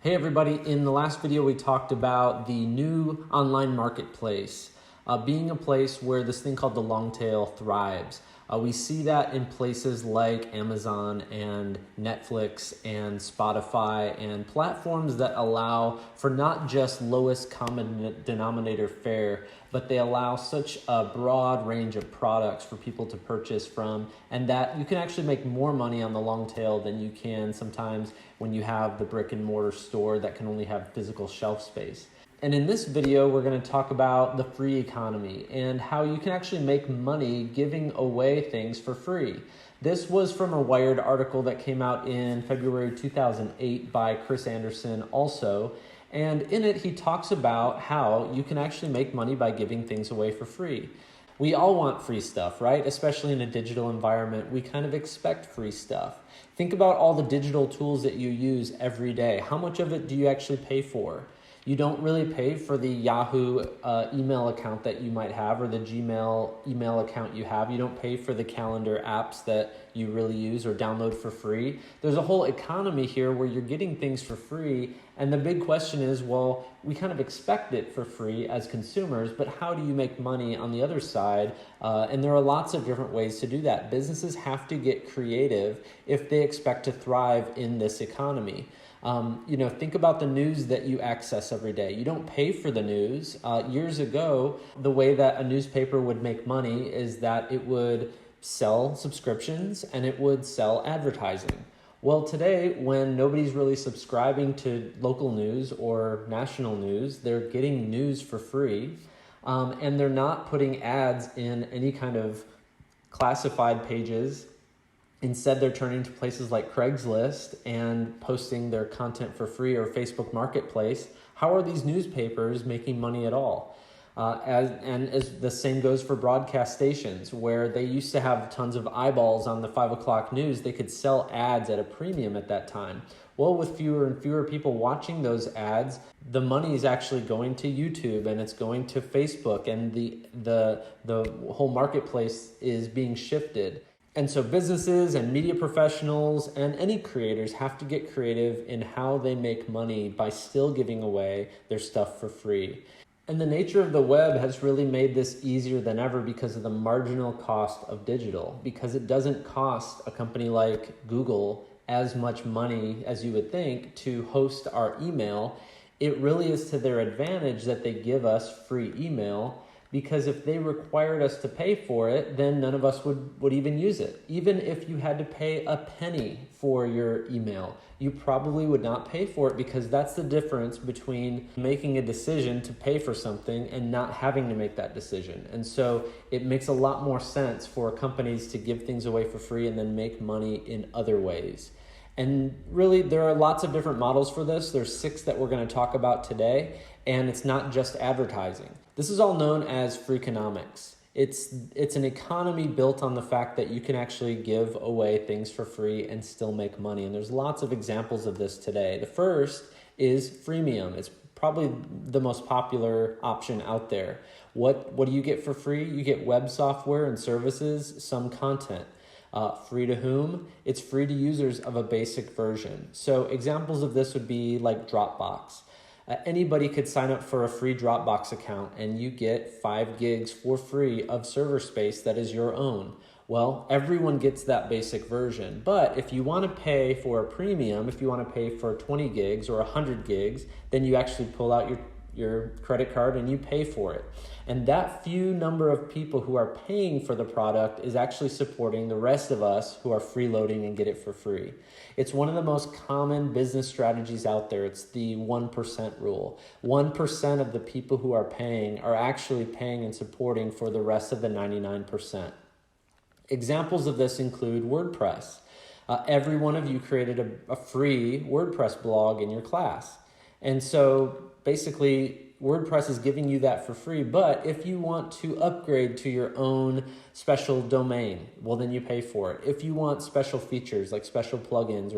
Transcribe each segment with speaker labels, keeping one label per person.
Speaker 1: Hey everybody, in the last video we talked about the new online marketplace being a place where this thing called the long tail thrives. We see that in places like Amazon and Netflix and Spotify and platforms that allow for not just lowest common denominator fare, but they allow such a broad range of products for people to purchase from, and that you can actually make more money on the long tail than you can sometimes when you have the brick and mortar store that can only have physical shelf space. And in this video, we're going to talk about the free economy and how you can actually make money giving away things for free. This was from a Wired article that came out in February 2008 by Chris Anderson also. And in it, he talks about how you can actually make money by giving things away for free. We all want free stuff, right? Especially in a digital environment, we kind of expect free stuff. Think about all the digital tools that you use every day. How much of it do you actually pay for? You don't really pay for the Yahoo email account that you might have or the Gmail email account you have. You don't pay for the calendar apps that you really use or download for free. There's a whole economy here where you're getting things for free. And the big question is, well, we kind of expect it for free as consumers, but how do you make money on the other side? And there are lots of different ways to do that. Businesses have to get creative if they expect to thrive in this economy. Think about the news that you access every day. You don't pay for the news. Years ago, the way that a newspaper would make money is that it would sell subscriptions and it would sell advertising. Well, today, when nobody's really subscribing to local news or national news, they're getting news for free, and they're not putting ads in any kind of classified pages. Instead, they're turning to places like Craigslist and posting their content for free or Facebook Marketplace. How are these newspapers making money at all? As the same goes for broadcast stations, where they used to have tons of eyeballs on the 5 o'clock news. They could sell ads at a premium at that time. Well, with fewer and fewer people watching those ads, the money is actually going to YouTube and it's going to Facebook, and the whole marketplace is being shifted. And so businesses and media professionals and any creators have to get creative in how they make money by still giving away their stuff for free. And the nature of the web has really made this easier than ever because of the marginal cost of digital, because it doesn't cost a company like Google as much money as you would think to host our email. It really is to their advantage that they give us free email, because if they required us to pay for it, then none of us would even use it. Even if you had to pay a penny for your email, you probably would not pay for it, because that's the difference between making a decision to pay for something and not having to make that decision. And so it makes a lot more sense for companies to give things away for free and then make money in other ways. And really, there are lots of different models for this. There's 6 that we're going to talk about today, and it's not just advertising. This is all known as Freakonomics. It's an economy built on the fact that you can actually give away things for free and still make money. And there's lots of examples of this today. The first is freemium. It's probably the most popular option out there. What do you get for free? You get web software and services, some content. Free to whom? It's free to users of a basic version. So examples of this would be like Dropbox. Anybody could sign up for a free Dropbox account and you get 5 gigs for free of server space that is your own. Well, everyone gets that basic version, but if you want to pay for a premium, if you want to pay for 20 gigs or 100 gigs, then you actually pull out your credit card and you pay for it. And that few number of people who are paying for the product is actually supporting the rest of us who are freeloading and get it for free. It's one of the most common business strategies out there. It's the 1% rule. 1% of the people who are paying are actually paying and supporting for the rest of the 99%. Examples of this include WordPress. Every one of you created a free WordPress blog in your class. And so basically WordPress is giving you that for free, but if you want to upgrade to your own special domain, well, then you pay for it. If you want special features like special plugins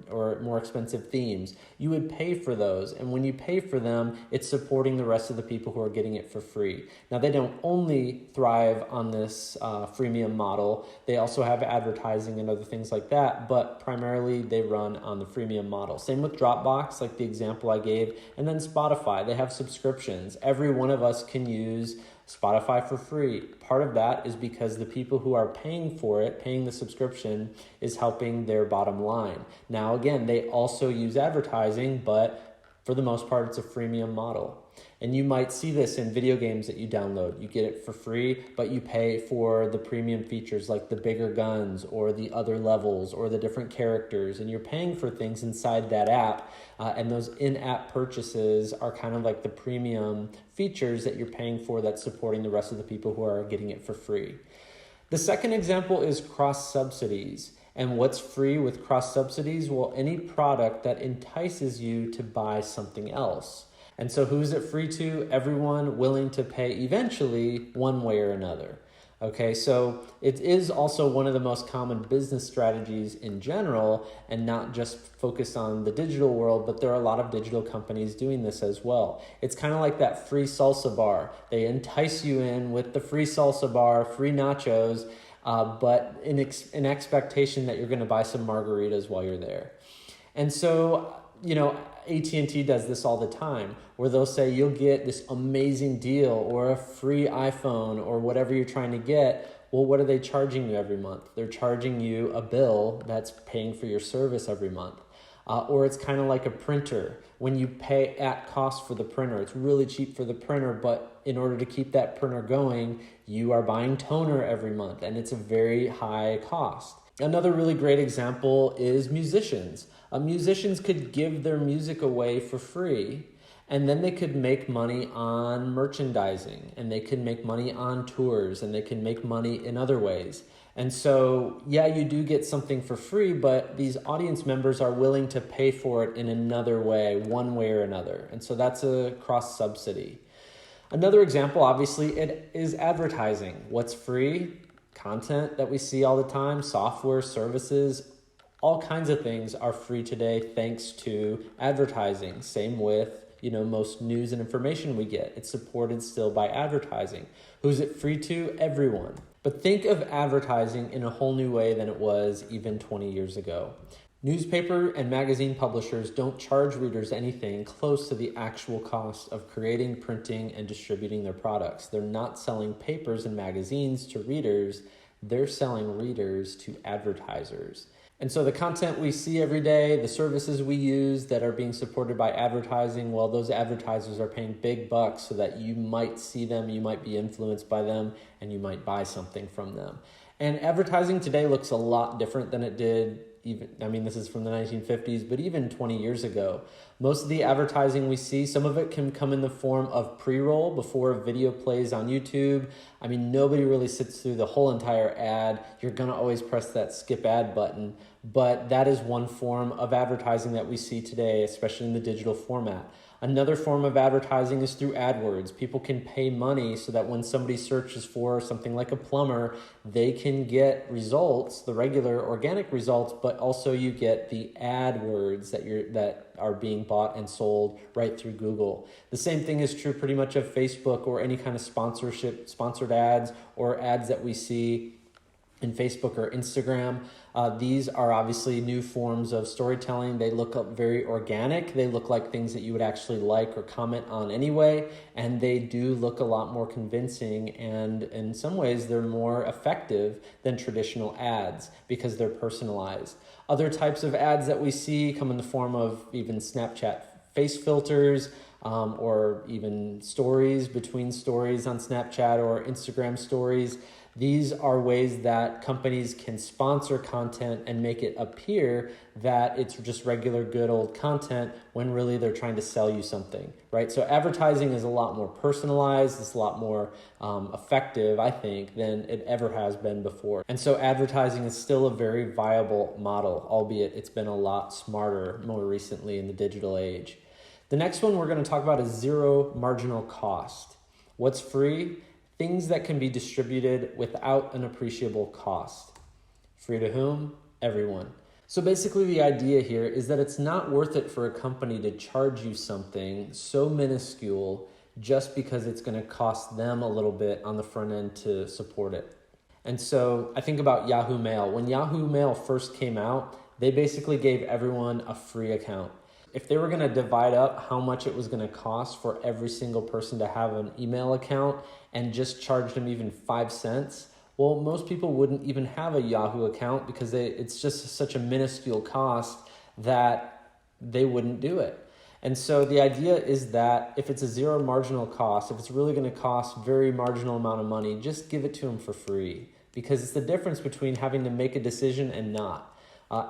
Speaker 1: or more expensive themes, you would pay for those. And when you pay for them, it's supporting the rest of the people who are getting it for free. Now, they don't only thrive on this freemium model. They also have advertising and other things like that, but primarily they run on the freemium model. Same with Dropbox, like the example I gave, and then Spotify. They have subscriptions. Every one of us can use Spotify for free. Part of that is because the people who are paying for it, paying the subscription, is helping their bottom line. Now, again, they also use advertising, but for the most part, it's a freemium model. And you might see this in video games that you download. You get it for free, but you pay for the premium features like the bigger guns or the other levels or the different characters. And you're paying for things inside that app. And those in-app purchases are kind of like the premium features that you're paying for that's supporting the rest of the people who are getting it for free. The second example is cross-subsidies. And what's free with cross-subsidies? Well, any product that entices you to buy something else. And so who's it free to? Everyone willing to pay eventually one way or another. Okay, so it is also one of the most common business strategies in general, and not just focused on the digital world, but there are a lot of digital companies doing this as well. It's kind of like that free salsa bar. They entice you in with the free salsa bar, free nachos, but in expectation that you're going to buy some margaritas while you're there. And so, AT&T does this all the time, where they'll say you'll get this amazing deal or a free iPhone or whatever you're trying to get. Well, what are they charging you every month? They're charging you a bill that's paying for your service every month. Or it's kind of like a printer. When you pay at cost for the printer, it's really cheap for the printer, but in order to keep that printer going, you are buying toner every month, and it's a very high cost. Another really great example is musicians. Musicians could give their music away for free, and then they could make money on merchandising, and they could make money on tours, and they can make money in other ways. And so, yeah, you do get something for free, but these audience members are willing to pay for it in another way, one way or another. And so that's a cross-subsidy. Another example, obviously, it is advertising. What's free? Content that we see all the time, software, services, all kinds of things are free today thanks to advertising. Same with, most news and information we get. It's supported still by advertising. Who's it free to? Everyone. But think of advertising in a whole new way than it was even 20 years ago. Newspaper and magazine publishers don't charge readers anything close to the actual cost of creating, printing, and distributing their products. They're not selling papers and magazines to readers. They're selling readers to advertisers. And so the content we see every day, the services we use that are being supported by advertising, well, those advertisers are paying big bucks so that you might see them, you might be influenced by them, and you might buy something from them. And advertising today looks a lot different than it did this is from the 1950s, but even 20 years ago. Most of the advertising we see, some of it can come in the form of pre-roll before a video plays on YouTube. Nobody really sits through the whole entire ad. You're going to always press that skip ad button, but that is one form of advertising that we see today, especially in the digital format. Another form of advertising is through AdWords. People can pay money so that when somebody searches for something like a plumber, they can get results, the regular organic results, but also you get the AdWords that are being bought and sold right through Google. The same thing is true pretty much of Facebook or any kind of sponsored ads or ads that we see in Facebook or Instagram. These are obviously new forms of storytelling. They look up very organic. They look like things that you would actually like or comment on anyway, and they do look a lot more convincing, and in some ways they're more effective than traditional ads because they're personalized. Other types of ads that we see come in the form of even Snapchat face filters, or even stories between stories on Snapchat or Instagram stories. These are ways that companies can sponsor content and make it appear that it's just regular good old content when really they're trying to sell you something, right? So advertising is a lot more personalized. It's a lot more effective, I think, than it ever has been before. And so advertising is still a very viable model, albeit it's been a lot smarter more recently in the digital age. The next one we're going to talk about is zero marginal cost. What's free? Things that can be distributed without an appreciable cost. Free to whom? Everyone. So basically the idea here is that it's not worth it for a company to charge you something so minuscule just because it's going to cost them a little bit on the front end to support it. And so I think about Yahoo Mail. When Yahoo Mail first came out, they basically gave everyone a free account. If they were going to divide up how much it was going to cost for every single person to have an email account and just charge them even 5 cents, well, most people wouldn't even have a Yahoo account because it's just such a minuscule cost that they wouldn't do it. And so the idea is that if it's a zero marginal cost, if it's really going to cost very marginal amount of money, just give it to them for free, because it's the difference between having to make a decision and not.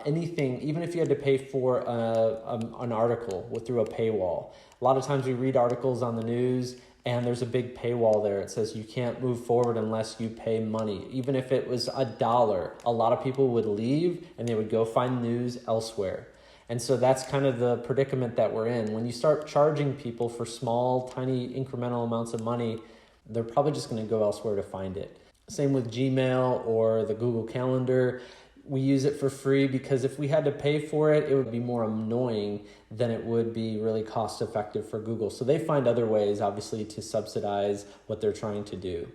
Speaker 1: Anything, even if you had to pay for an article through a paywall. A lot of times we read articles on the news and there's a big paywall there. It says you can't move forward unless you pay money. Even if it was $1, a lot of people would leave and they would go find news elsewhere. And so that's kind of the predicament that we're in. When you start charging people for small, tiny, incremental amounts of money, they're probably just going to go elsewhere to find it. Same with Gmail or the Google Calendar. We use it for free because if we had to pay for it, it would be more annoying than it would be really cost effective for Google. So they find other ways, obviously, to subsidize what they're trying to do.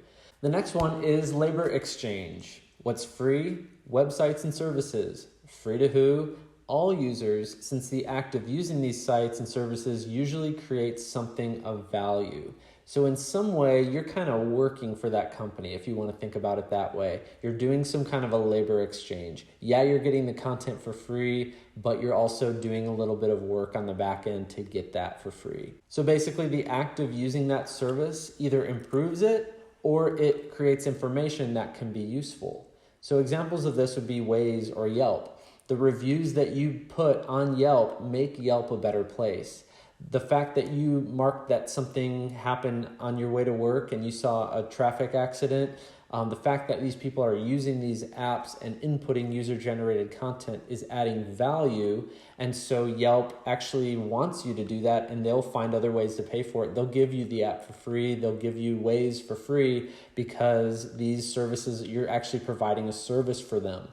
Speaker 1: The next one is labor exchange. What's free? Websites and services. Free to who? All users, since the act of using these sites and services usually creates something of value. So in some way, you're kind of working for that company, if you want to think about it that way. You're doing some kind of a labor exchange. Yeah, you're getting the content for free, but you're also doing a little bit of work on the back end to get that for free. So basically, the act of using that service either improves it or it creates information that can be useful. So examples of this would be Waze or Yelp. The reviews that you put on Yelp make Yelp a better place. The fact that you marked that something happened on your way to work and you saw a traffic accident, the fact that these people are using these apps and inputting user-generated content is adding value. And so Yelp actually wants you to do that, and they'll find other ways to pay for it. They'll give you the app for free. They'll give you Waze for free because these services, you're actually providing a service for them.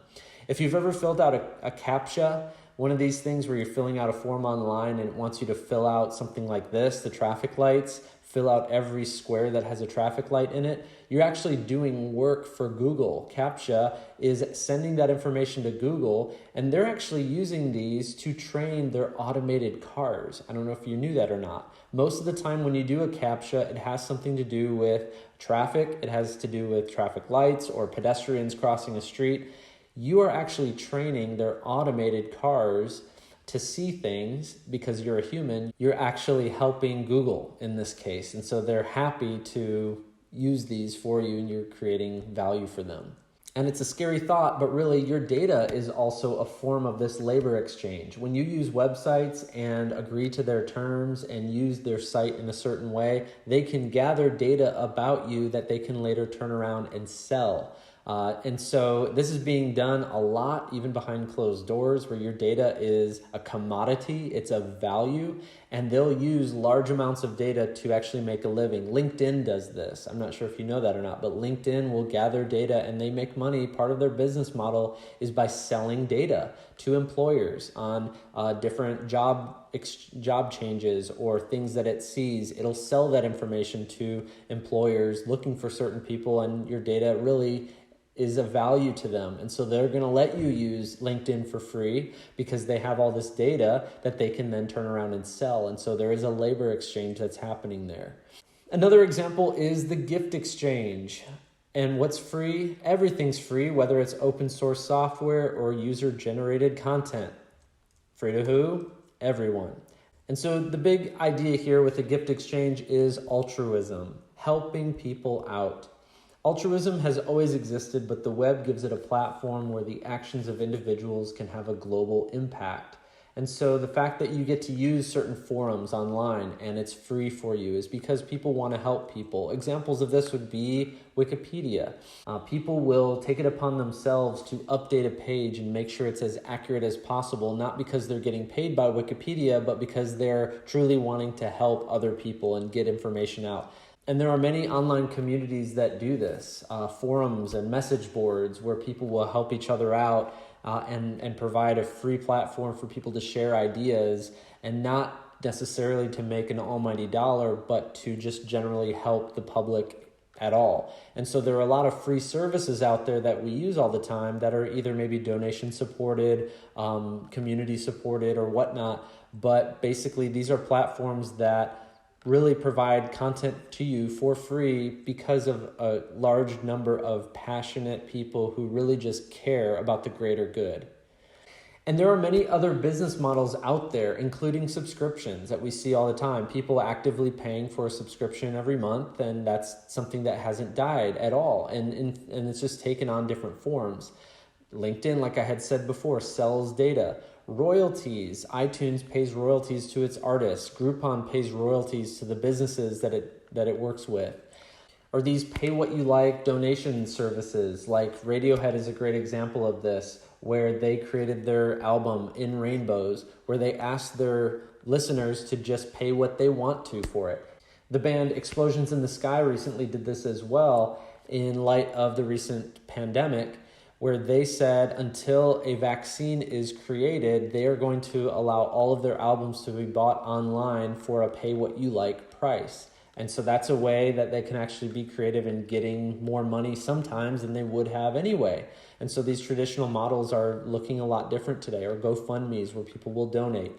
Speaker 1: If you've ever filled out a CAPTCHA, one of these things where you're filling out a form online and it wants you to fill out something like this, the traffic lights, fill out every square that has a traffic light in it, you're actually doing work for Google. CAPTCHA is sending that information to Google, and they're actually using these to train their automated cars. I don't know if you knew that or not. Most of the time when you do a CAPTCHA, it has something to do with traffic. It has to do with traffic lights or pedestrians crossing a street. You are actually training their automated cars to see things because you're a human. You're actually helping Google in this case. And so they're happy to use these for you, and you're creating value for them. And it's a scary thought, but really your data is also a form of this labor exchange. When you use websites and agree to their terms and use their site in a certain way, they can gather data about you that they can later turn around and sell. And so this is being done a lot, even behind closed doors, where your data is a commodity, it's of value, and they'll use large amounts of data to actually make a living. LinkedIn does this. I'm not sure if you know that or not, but LinkedIn will gather data and they make money. Part of their business model is by selling data to employers on different job changes or things that it sees. It'll sell that information to employers looking for certain people, and your data really is of value to them. And so they're going to let you use LinkedIn for free because they have all this data that they can then turn around and sell. And so there is a labor exchange that's happening there. Another example is the gift exchange. And what's free? Everything's free, whether it's open source software or user-generated content. Free to who? Everyone. And so the big idea here with the gift exchange is altruism, helping people out. Altruism has always existed, but the web gives it a platform where the actions of individuals can have a global impact. And so the fact that you get to use certain forums online and it's free for you is because people want to help people. Examples of this would be Wikipedia. People will take it upon themselves to update a page and make sure it's as accurate as possible, not because they're getting paid by Wikipedia, but because they're truly wanting to help other people and get information out. And there are many online communities that do this, forums and message boards where people will help each other out and provide a free platform for people to share ideas, and not necessarily to make an almighty dollar, but to just generally help the public at all. And so there are a lot of free services out there that we use all the time that are either maybe donation supported, community supported, or whatnot. But basically these are platforms that really provide content to you for free because of a large number of passionate people who really just care about the greater good. And there are many other business models out there, including subscriptions that we see all the time. People actively paying for a subscription every month, and that's something that hasn't died at all. And it's just taken on different forms. LinkedIn, like I had said before, sells data. Royalties, iTunes pays royalties to its artists. Groupon pays royalties to the businesses that it works with. Or these pay-what-you-like donation services, like Radiohead is a great example of this, where they created their album In Rainbows, where they asked their listeners to just pay what they want to for it. The band Explosions in the Sky recently did this as well in light of the recent pandemic, where they said until a vaccine is created, they are going to allow all of their albums to be bought online for a pay-what-you-like price. And so that's a way that they can actually be creative in getting more money sometimes than they would have anyway. And so these traditional models are looking a lot different today, or GoFundMes where people will donate.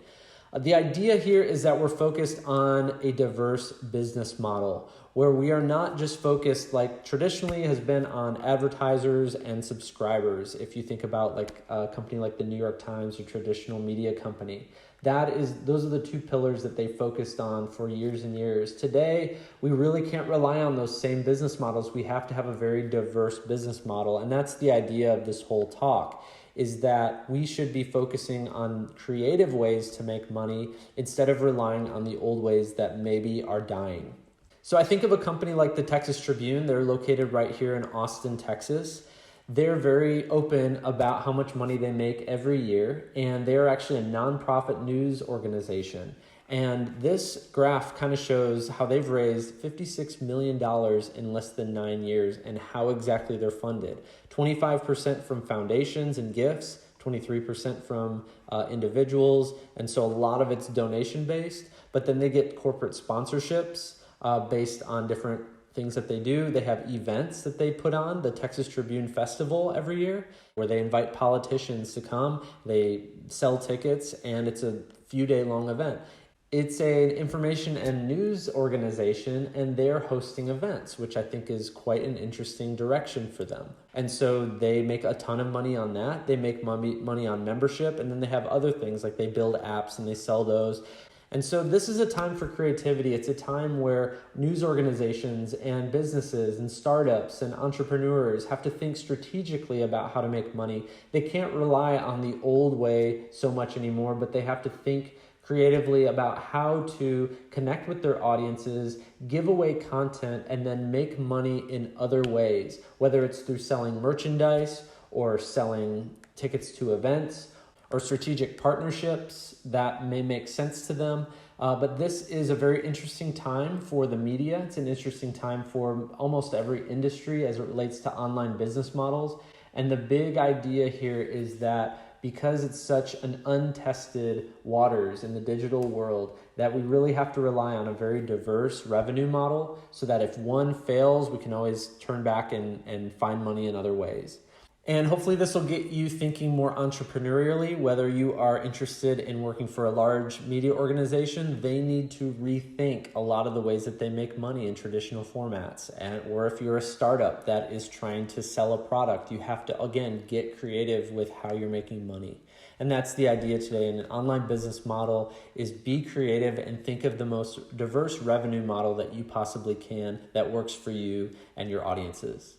Speaker 1: The idea here is that we're focused on a diverse business model where we are not just focused like traditionally has been on advertisers and subscribers. If you think about like a company like the New York Times or traditional media company, those are the two pillars that they focused on for years and years. Today, we really can't rely on those same business models. We have to have a very diverse business model. And that's the idea of this whole talk, is that we should be focusing on creative ways to make money instead of relying on the old ways that maybe are dying. So I think of a company like the Texas Tribune. They're located right here in Austin, Texas. They're very open about how much money they make every year, and they're actually a nonprofit news organization. And this graph kind of shows how they've raised $56 million in less than 9 years and how exactly they're funded. 25% from foundations and gifts, 23% from individuals, and so a lot of it's donation-based. But then they get corporate sponsorships based on different things that they do. They have events that they put on, the Texas Tribune Festival every year, where they invite politicians to come. They sell tickets, and it's a few-day-long event. It's an information and news organization, and they're hosting events, which I think is quite an interesting direction for them. And so they make a ton of money on that. They make money on membership, and then they have other things like they build apps and they sell those. And so this is a time for creativity. It's a time where news organizations and businesses and startups and entrepreneurs have to think strategically about how to make money. They can't rely on the old way so much anymore, but they have to think creatively about how to connect with their audiences, give away content, and then make money in other ways, whether it's through selling merchandise or selling tickets to events or strategic partnerships that may make sense to them. But this is a very interesting time for the media. It's an interesting time for almost every industry as it relates to online business models. And the big idea here is that because it's such an untested waters in the digital world, that we really have to rely on a very diverse revenue model so that if one fails, we can always turn back and find money in other ways. And hopefully this will get you thinking more entrepreneurially. Whether you are interested in working for a large media organization, they need to rethink a lot of the ways that they make money in traditional formats. Or if you're a startup that is trying to sell a product, you have to, again, get creative with how you're making money. And that's the idea today in an online business model, is be creative and think of the most diverse revenue model that you possibly can that works for you and your audiences.